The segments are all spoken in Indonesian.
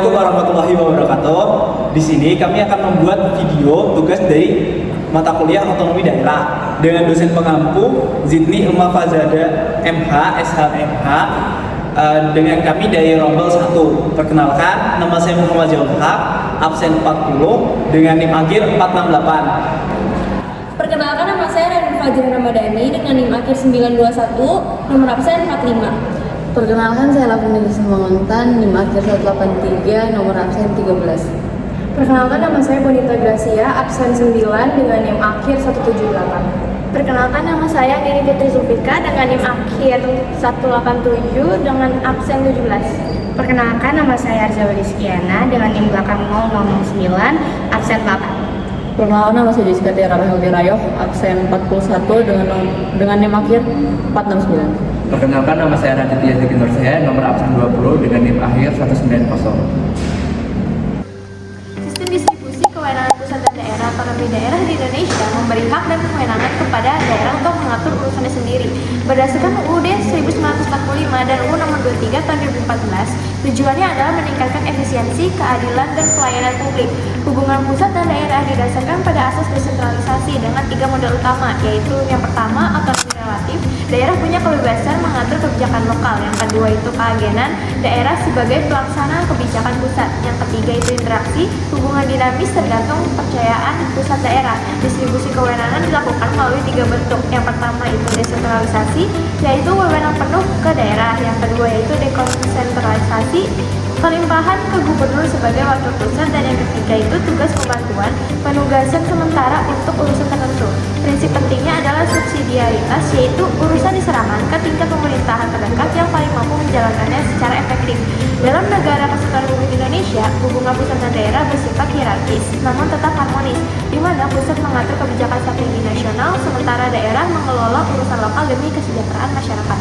Assalamualaikum warahmatullahi wabarakatuh. Di sini kami akan membuat video tugas dari mata kuliah otonomi daerah dengan dosen pengampu Zidni Umma Fazada MH, SHMH, dengan kami dari Rombel 1. Perkenalkan, nama saya Muhammad Zulhaq, absen 40 dengan NIM akhir 468. Perkenalkan, nama saya Rani Fajr Ramadhani dengan NIM akhir 921, nomor absen 45. Perkenalkan, saya Lavina Manguntan, NIM akhir 183, nomor absen 13. Perkenalkan, nama saya Bonita Gracia, absen 9 dengan NIM akhir 178. Perkenalkan, nama saya Dini Fitri Zulfika dengan NIM akhir 187 dengan absen 17. Perkenalkan, nama saya Arza Wadiskiana dengan NIM belakang 0009, absen 8. Perkenalkan, nama saya Jessica Tiara Heldi Rayoh, absen 41 dengan NIM akhir 469. Perkenalkan, nama saya Raditya Zeki Nurseha, nomor absen 20 dengan NIM akhir 190. Sistem distribusi kewenangan pusat dan daerah otonomi daerah di Indonesia memberi hak dan kewenangan kepada daerah untuk mengatur urusannya sendiri. Berdasarkan UUD 1945 dan UU nomor 23 tahun 2014, tujuannya adalah meningkatkan efisiensi, keadilan, dan pelayanan publik. Hubungan pusat dan daerah didasarkan pada asas desentralisasi dengan 3 model utama, yaitu yang pertama, otonomi relatif. Daerah punya kebebasan mengatur kebijakan lokal. Yang kedua itu keagenan, daerah sebagai pelaksana kebijakan pusat. Yang ketiga itu interaksi, hubungan dinamis tergantung kepercayaan pusat daerah. Distribusi kewenangan dilakukan melalui 3 bentuk. Yang pertama itu desentralisasi, yaitu wewenang penuh ke daerah. Yang kedua yaitu dekonsentralisasi, pelimpahan ke gubernur sebagai wakil pusat, dan yang ketiga itu tugas pembantuan, penugasan sementara untuk urusan tertentu. Prinsip pentingnya adalah subsidiaritas, yaitu urusan diserahkan ke tingkat pemerintahan terdekat yang paling mampu menjalankannya secara efektif. Dalam negara kesatuan Republik Indonesia, hubungan pusat dan daerah bersifat hierarkis, namun tetap harmonis, di mana pusat mengatur kebijakan strategi nasional, sementara daerah mengelola urusan lokal demi kesejahteraan masyarakat.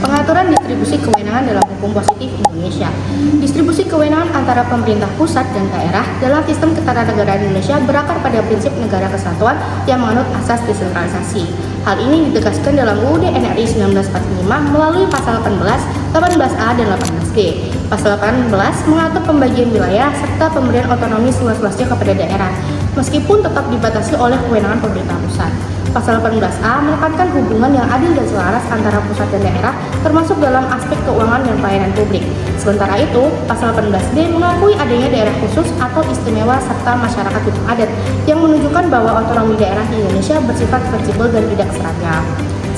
Pengaturan distribusi kewenangan dalam hukum positif Indonesia. Distribusi kewenangan antara pemerintah pusat dan daerah dalam sistem ketatanegaraan Indonesia berakar pada prinsip negara kesatuan yang menganut asas desentralisasi. Hal ini ditegaskan dalam UUD NRI 1945 melalui pasal 18, 18A, dan 18G. Pasal 18 mengatur pembagian wilayah serta pemberian otonomi seluas-luasnya kepada daerah, meskipun tetap dibatasi oleh kewenangan pemerintah pusat. Pasal 18A menekankan hubungan yang adil dan selaras antara pusat dan daerah, termasuk dalam aspek keuangan dan pelayanan publik. Sementara itu, pasal 18D mengakui adanya daerah khusus atau istimewa serta masyarakat hukum adat, yang menunjukkan bahwa otonomi daerah di Indonesia bersifat fleksibel dan tidak seragam.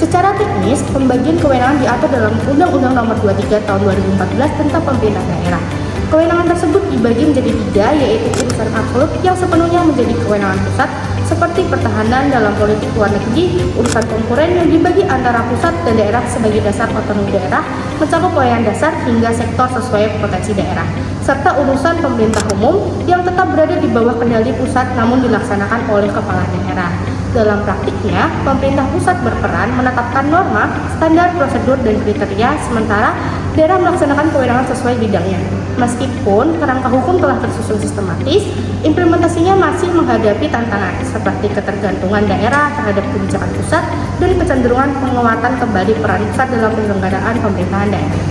Secara teknis, pembagian kewenangan diatur dalam Undang-Undang Nomor 23 Tahun 2014 tentang Pemerintah Daerah. Kewenangan tersebut dibagi menjadi 3, yaitu urusan absolut yang sepenuhnya menjadi kewenangan pusat, seperti pertahanan dalam politik luar negeri, urusan konkuren yang dibagi antara pusat dan daerah sebagai dasar otonomi daerah, mencakup pelayanan dasar hingga sektor sesuai potensi daerah, serta urusan pemerintah umum yang tetap berada di bawah kendali pusat namun dilaksanakan oleh kepala daerah. Dalam praktiknya, pemerintah pusat berperan menetapkan norma, standar, prosedur, dan kriteria, sementara daerah melaksanakan kewenangan sesuai bidangnya. Meskipun kerangka hukum telah tersusun sistematis, implementasinya masih menghadapi tantangan seperti ketergantungan daerah terhadap kebijakan pusat dan kecenderungan penguatan kembali peran pusat dalam penyelenggaraan pemerintahan daerah.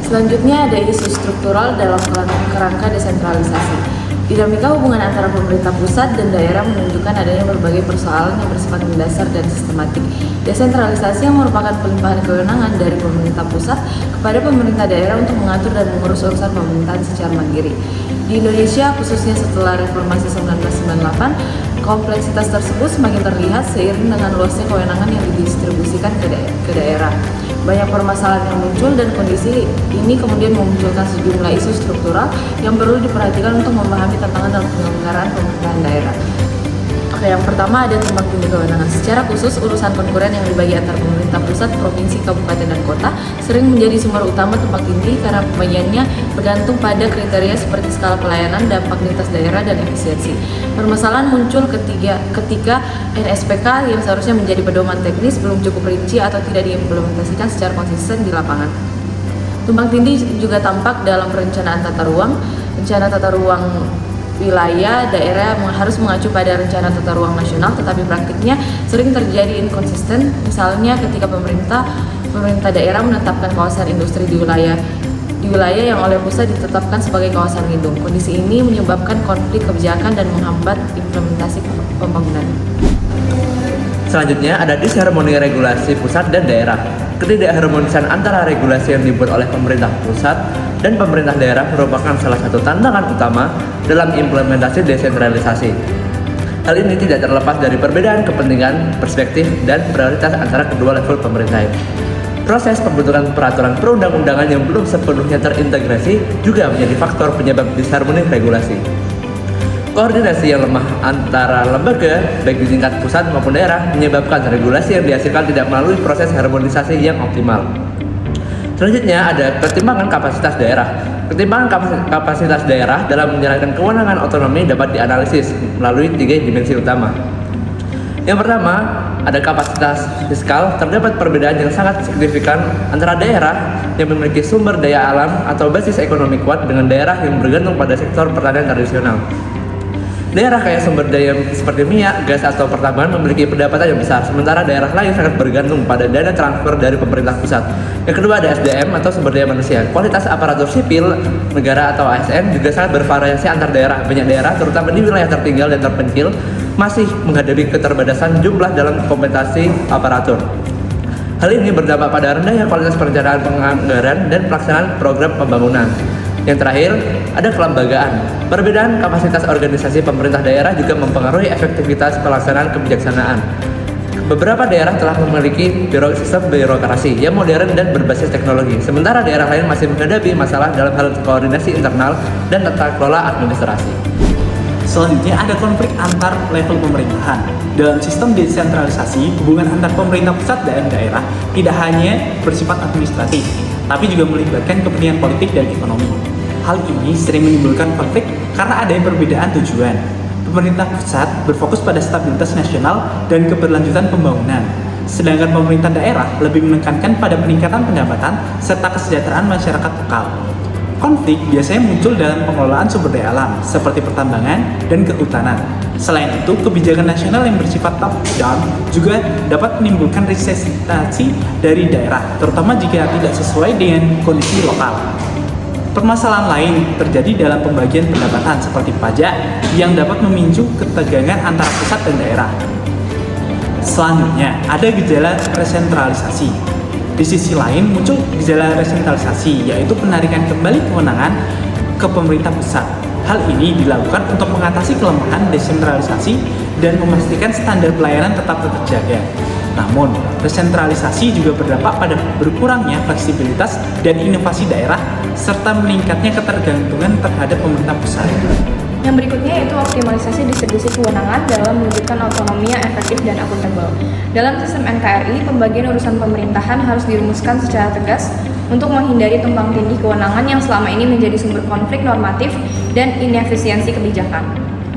Selanjutnya ada isu struktural dalam kerangka desentralisasi. Dinamika hubungan antara pemerintah pusat dan daerah menunjukkan adanya berbagai persoalan yang bersifat mendasar dan sistematik. Desentralisasi yang merupakan pelimpahan kewenangan dari pemerintah pusat kepada pemerintah daerah untuk mengatur dan mengurus urusan pemerintahan secara mandiri. Di Indonesia, khususnya setelah reformasi 1998, kompleksitas tersebut semakin terlihat seiring dengan luasnya kewenangan yang didistribusikan ke daerah. Banyak permasalahan yang muncul dan kondisi ini kemudian memunculkan sejumlah isu struktural yang perlu diperhatikan untuk memahami tantangan dalam penyelenggaraan pemerintahan daerah. Oke, yang pertama ada tumpang tindih kewenangan. Secara khusus, urusan konkuren yang dibagi antar pemerintah pusat, provinsi, kabupaten, dan kota sering menjadi sumber utama tumpang tindih karena pembagiannya bergantung pada kriteria seperti skala pelayanan, dampak lintas daerah, dan efisiensi. Permasalahan muncul ketika NSPK yang seharusnya menjadi pedoman teknis belum cukup rinci atau tidak diimplementasikan secara konsisten di lapangan. Tumpang tindih juga tampak dalam perencanaan tata ruang. Rencana tata ruang wilayah daerah harus mengacu pada rencana tata ruang nasional, tetapi praktiknya sering terjadi inkonsisten. Misalnya ketika pemerintah daerah menetapkan kawasan industri di wilayah yang oleh pusat ditetapkan sebagai kawasan lindung. Kondisi ini menyebabkan konflik kebijakan dan menghambat implementasi pembangunan. Selanjutnya ada disharmoni regulasi pusat dan daerah. Ketidakharmonisan antara regulasi yang dibuat oleh pemerintah pusat dan pemerintah daerah merupakan salah satu tantangan utama dalam implementasi desentralisasi. Hal ini tidak terlepas dari perbedaan kepentingan, perspektif, dan prioritas antara kedua level pemerintahan. Proses pembentukan peraturan perundang-undangan yang belum sepenuhnya terintegrasi juga menjadi faktor penyebab disharmoni regulasi. Koordinasi yang lemah antara lembaga, baik di tingkat pusat maupun daerah, menyebabkan regulasi yang dihasilkan tidak melalui proses harmonisasi yang optimal. Selanjutnya ada ketimpangan kapasitas daerah. Ketimpangan kapasitas daerah dalam menjalankan kewenangan otonomi dapat dianalisis melalui 3 dimensi utama. Yang pertama, ada kapasitas fiskal. Terdapat perbedaan yang sangat signifikan antara daerah yang memiliki sumber daya alam atau basis ekonomi kuat dengan daerah yang bergantung pada sektor pertanian tradisional. Daerah kaya sumber daya seperti minyak, gas, atau pertambangan memiliki pendapatan yang besar, sementara daerah lain sangat bergantung pada dana transfer dari pemerintah pusat. Yang kedua ada SDM atau sumber daya manusia. Kualitas aparatur sipil negara atau ASN juga sangat bervariasi antar daerah. Banyak daerah, terutama di wilayah tertinggal dan terpencil, masih menghadapi keterbatasan jumlah dalam kompensasi aparatur. Hal ini berdampak pada rendahnya kualitas perencanaan penganggaran dan pelaksanaan program pembangunan. Yang terakhir, ada kelembagaan. Perbedaan kapasitas organisasi pemerintah daerah juga mempengaruhi efektivitas pelaksanaan kebijaksanaan. Beberapa daerah telah memiliki sistem birokrasi yang modern dan berbasis teknologi, sementara daerah lain masih menghadapi masalah dalam hal koordinasi internal dan tata kelola administrasi. Selanjutnya ada konflik antar level pemerintahan. Dalam sistem desentralisasi, hubungan antar pemerintah pusat dan daerah tidak hanya bersifat administratif, tapi juga melibatkan kepentingan politik dan ekonomi. Hal ini sering menimbulkan konflik karena adanya perbedaan tujuan. Pemerintah pusat berfokus pada stabilitas nasional dan keberlanjutan pembangunan, sedangkan pemerintah daerah lebih menekankan pada peningkatan pendapatan serta kesejahteraan masyarakat lokal. Konflik biasanya muncul dalam pengelolaan sumber daya alam seperti pertambangan dan kehutanan. Selain itu, kebijakan nasional yang bersifat top-down juga dapat menimbulkan resistensi dari daerah, terutama jika tidak sesuai dengan kondisi lokal. Permasalahan lain terjadi dalam pembagian pendapatan seperti pajak yang dapat memicu ketegangan antara pusat dan daerah. Selanjutnya, ada gejala resentralisasi. Di sisi lain muncul gejala resentralisasi, yaitu penarikan kembali kewenangan ke pemerintah pusat. Hal ini dilakukan untuk mengatasi kelemahan desentralisasi dan memastikan standar pelayanan tetap terjaga. Namun, desentralisasi juga berdampak pada berkurangnya fleksibilitas dan inovasi daerah, serta meningkatnya ketergantungan terhadap pemerintah pusat. Yang berikutnya yaitu optimalisasi distribusi kewenangan dalam mewujudkan otonomi yang efektif dan akuntabel. Dalam sistem NKRI, pembagian urusan pemerintahan harus dirumuskan secara tegas untuk menghindari tumpang tindih kewenangan yang selama ini menjadi sumber konflik normatif dan inefisiensi kebijakan.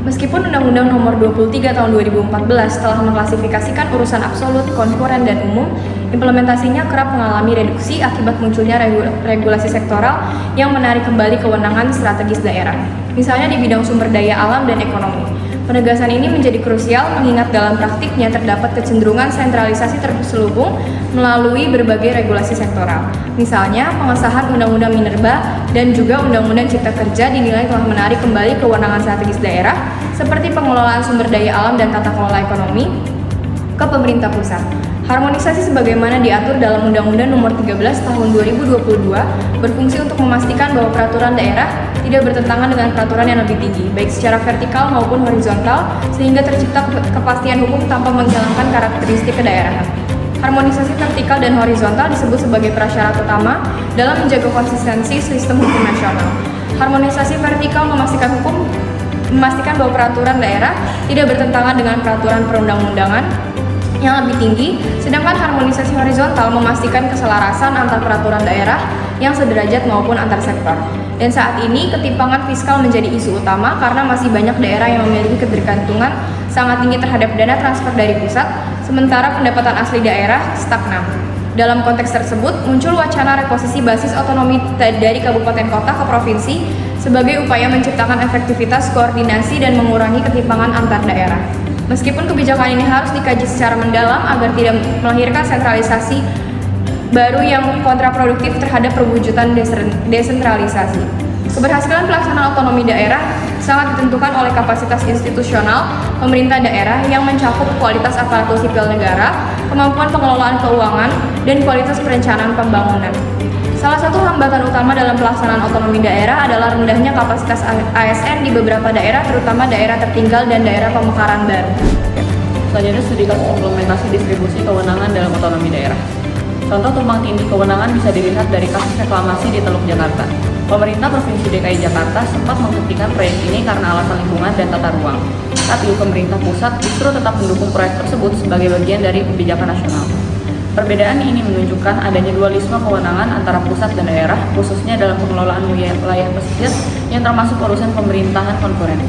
Meskipun Undang-Undang Nomor 23 Tahun 2014 telah mengklasifikasikan urusan absolut, konkuren, dan umum, implementasinya kerap mengalami reduksi akibat munculnya regulasi sektoral yang menarik kembali kewenangan strategis daerah, misalnya di bidang sumber daya alam dan ekonomi. Penegasan ini menjadi krusial mengingat dalam praktiknya terdapat kecenderungan sentralisasi terselubung melalui berbagai regulasi sektoral. Misalnya, pengesahan Undang-Undang Minerba dan juga Undang-Undang Cipta Kerja dinilai telah menarik kembali kewenangan strategis daerah seperti pengelolaan sumber daya alam dan tata kelola ekonomi ke pemerintah pusat. Harmonisasi sebagaimana diatur dalam Undang-Undang Nomor 13 Tahun 2022 berfungsi untuk memastikan bahwa peraturan daerah tidak bertentangan dengan peraturan yang lebih tinggi, baik secara vertikal maupun horizontal, sehingga tercipta kepastian hukum tanpa menghilangkan karakteristik kedaerahan. Harmonisasi vertikal dan horizontal disebut sebagai prasyarat utama dalam menjaga konsistensi sistem hukum nasional. Harmonisasi vertikal memastikan bahwa peraturan daerah tidak bertentangan dengan peraturan perundang-undangan yang lebih tinggi, sedangkan harmonisasi horizontal memastikan keselarasan antar peraturan daerah yang sederajat maupun antar sektor. Dan saat ini ketimpangan fiskal menjadi isu utama karena masih banyak daerah yang memiliki ketergantungan sangat tinggi terhadap dana transfer dari pusat, sementara pendapatan asli daerah stagnan. Dalam konteks tersebut, muncul wacana reposisi basis otonomi dari kabupaten kota ke provinsi sebagai upaya menciptakan efektivitas koordinasi dan mengurangi ketimpangan antar daerah. Meskipun kebijakan ini harus dikaji secara mendalam agar tidak melahirkan sentralisasi baru yang kontraproduktif terhadap perwujudan desentralisasi. Keberhasilan pelaksanaan otonomi daerah sangat ditentukan oleh kapasitas institusional pemerintah daerah yang mencakup kualitas aparatur sipil negara, kemampuan pengelolaan keuangan, dan kualitas perencanaan pembangunan. Salah satu hambatan utama dalam pelaksanaan otonomi daerah adalah rendahnya kapasitas ASN di beberapa daerah, terutama daerah tertinggal dan daerah pemekaran baru. Selanjutnya studi kasus implementasi distribusi kewenangan dalam otonomi daerah. Contoh tumpang tindih kewenangan bisa dilihat dari kasus reklamasi di Teluk Jakarta. Pemerintah Provinsi DKI Jakarta sempat menghentikan proyek ini karena alasan lingkungan dan tata ruang. Tapi pemerintah pusat justru tetap mendukung proyek tersebut sebagai bagian dari kebijakan nasional. Perbedaan ini menunjukkan adanya dualisme kewenangan antara pusat dan daerah, khususnya dalam pengelolaan wilayah pesisir yang termasuk urusan pemerintahan konkuren.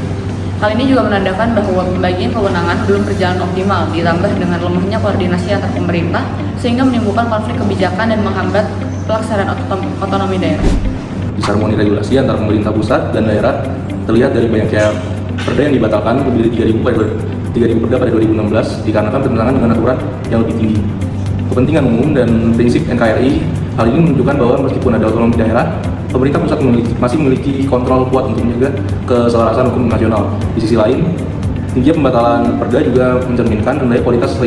Hal ini juga menandakan bahwa pembagian kewenangan belum berjalan optimal, ditambah dengan lemahnya koordinasi antar pemerintah, sehingga menimbulkan konflik kebijakan dan menghambat pelaksanaan otonomi daerah. Disharmoni regulasi antara pemerintah pusat dan daerah terlihat dari banyaknya perda yang dibatalkan lebih dari 3.000 perda pada 2016 dikarenakan bertentangan dengan aturan yang lebih tinggi. Kepentingan umum dan prinsip NKRI, hal ini menunjukkan bahwa meskipun ada otonomi daerah, pemerintah pusat masih memiliki kontrol kuat untuk menjaga keselarasan hukum nasional. Di sisi lain, tingginya pembatalan perda juga mencerminkan rendahnya kualitas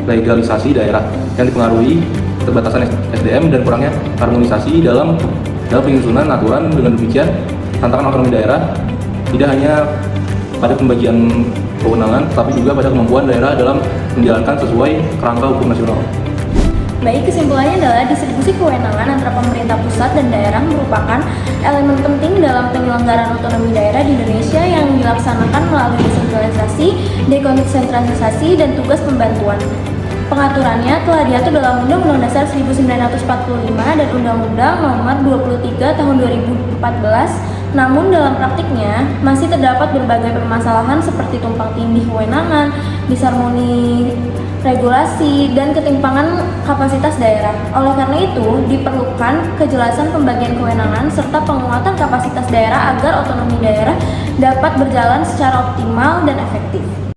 legalisasi daerah yang dipengaruhi keterbatasan SDM dan kurangnya harmonisasi dalam penyusunan aturan. Dengan demikian, tantangan otonomi daerah tidak hanya pada pembagian kewenangan, tapi juga pada kemampuan daerah dalam menjalankan sesuai kerangka hukum nasional. Baik, kesimpulannya adalah distribusi kewenangan antara pemerintah pusat dan daerah merupakan elemen penting dalam penyelenggaraan otonomi daerah di Indonesia yang dilaksanakan melalui desentralisasi, dekonsentralisasi, dan tugas pembantuan. Pengaturannya telah diatur dalam Undang-Undang Dasar 1945 dan Undang-Undang Nomor 23 Tahun 2014. Namun dalam praktiknya masih terdapat berbagai permasalahan seperti tumpang tindih kewenangan, disharmoni regulasi, dan ketimpangan kapasitas daerah. Oleh karena itu, diperlukan kejelasan pembagian kewenangan serta penguatan kapasitas daerah agar otonomi daerah dapat berjalan secara optimal dan efektif.